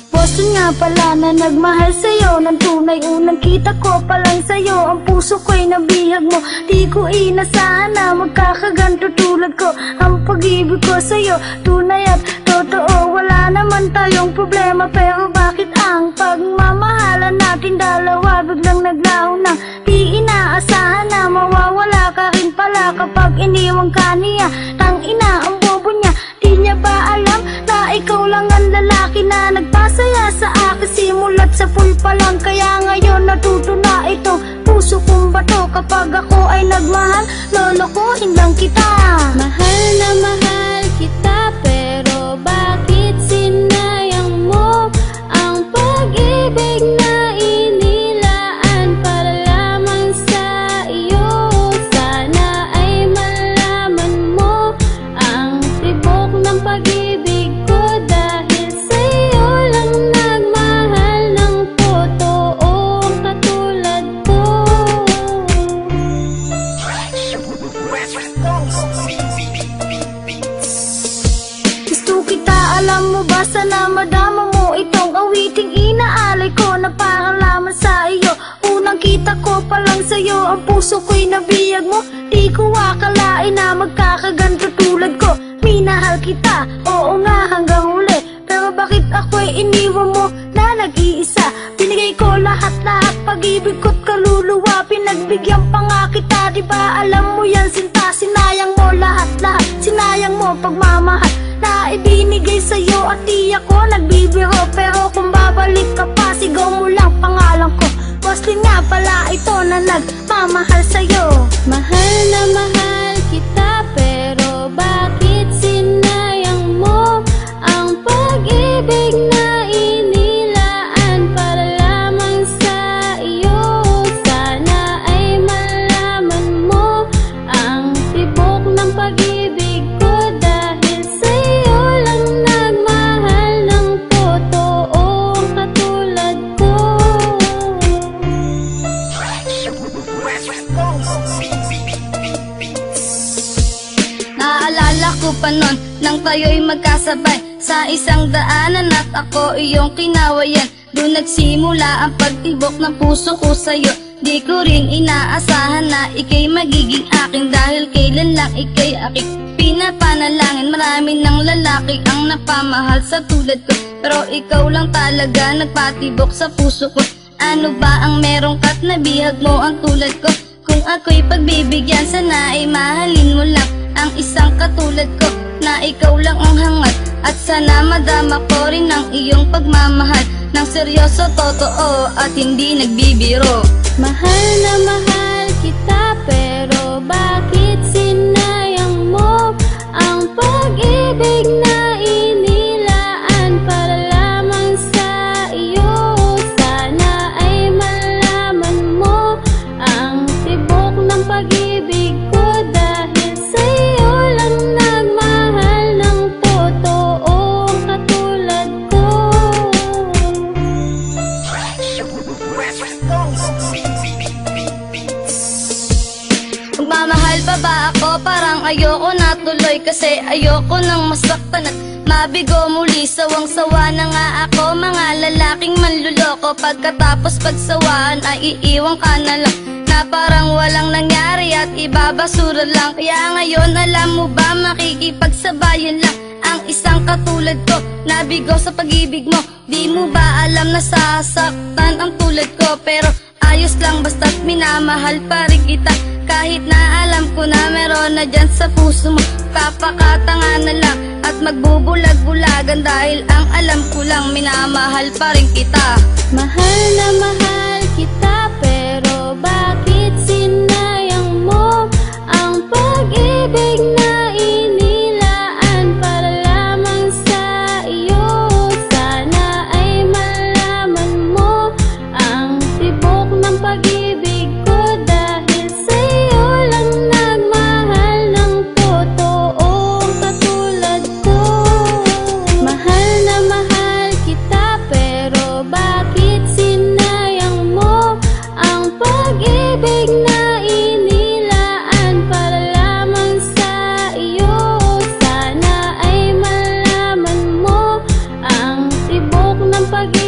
Boston nga pala na nagmahal sa'yo ng tunay. Unang kita ko pa lang sa'yo, ang puso ko'y nabihag mo. Di ko inasahan na magkakaganto tulad ko. Ang pag-ibig ko sa'yo, tunay at totoo. Wala naman tayong problema, pero bakit ang pagmamahalan natin dalawa biglang naglaho na? Di inaasahan na mawawala ka rin pala kapag iniwang ka niya. Tangina ang bobo niya, di niya ba alam na ikaw lang ang lalaki na nagpasaya sa akin simulat sa full pa lang. Kaya ngayon natuto na ito, puso kong bato. Kapag ako ay nagmahal, lolokohin lang kita. Mahal na mahal kita, pero bakit sinayang mo ang pag-ibig na inilaan para lamang sa iyo? Sana ay malaman mo ang tibok ng pag-ibig ko, dahil sa'yo lang nagmahal ng totoong katulad ko. Gusto kita, alam mo ba, sana madama mo itong awiting inaalay ko na parang laman sa iyo. Unang kita ko pa lang sa'yo, ang puso ko'y nabiyag mo. Di ko akalain na magkakaganto tulad ko. Minahal kita, oo nga hanggang huli, pero bakit ako'y iniwan mo na nag-iisa? Binigay ko lahat-lahat, pag-ibig ko't kaluluwa, pinagbigyan pa nga kita. Di ba alam mo yan sinta, sinayang mo lahat-lahat. Sinayang mo pagmamahal na ibinigay sa'yo, at di ako nagbibiro. Pero kung babalik ka pa, sigaw mo lang pangalan ko. Boslin nga pala ito na nagmamahal sa'yo. Mahal na mahal kita, pero bakit sinayang mo ang pag-ibig na inilaan para lamang sa iyo? Sana ay malaman mo ang tibok ng pag-ibig ko, dahil sa'yo lang nagmahal ng totoong katulad ko. Naalala ko pa nun nang tayo'y magkasabay sa isang daanan, at ako iyong kinawayan. Doon nagsimula ang pagtibok ng puso ko sa'yo. Di ko rin inaasahan na ika'y magiging akin, dahil kailan lang ika'y aking pinapanalangin. Marami ng lalaki ang napamahal sa tulad ko, pero ikaw lang talaga nagpatibok sa puso ko. Ano ba ang meron ka't nabihag mo ang tulad ko? Kung ako'y pagbibigyan, sana ay mahalin mo lang ang isang katulad ko, na ikaw lang ang hangat. At sana madama ko rin ang iyong pagmamahal ng seryoso, totoo at hindi nagbibiro. Mahal na mahal kita, pero bakit sinayang mo ang pag-ibig na inilaan para lamang sa iyo? Sana ay malaman mo ang tibok ng pag-ibig ko, dahil sa'yo lang nagmahal ng totoong katulad ko. Magmamahal pa ba ako? Parang ayoko na tuloy, kasi ayoko nang masaktan at mabigo muli. Sawang-sawa na nga ako, mga lalaking manluloko. Pagkatapos pagsawaan ay iiwan ka na lang, na parang walang nangyari at ibabasura lang. Kaya ngayon alam mo ba, makikipagsabayan lang ang isang katulad ko, nabigo sa pag-ibig mo. Di mo ba alam na sasaktan ang tulad ko? Pero ayos lang basta't minamahal pa rin kita, kahit na alam ko na meron na dyan sa puso mo. Papakatanga na lang at magbubulag-bulagan, dahil ang alam ko lang minamahal pa rin kita. Mahal na mahal kita, pero bakit sinayang mo ang pag-ibig na inilaan para lamang sa iyo? Sana ay malaman mo ang tibok ng pag-ibig ko, dahil sa'yo lang nagmahal ng totoong katulad ko. Mahal na mahal kita, pero bakit sinayang pag-ibig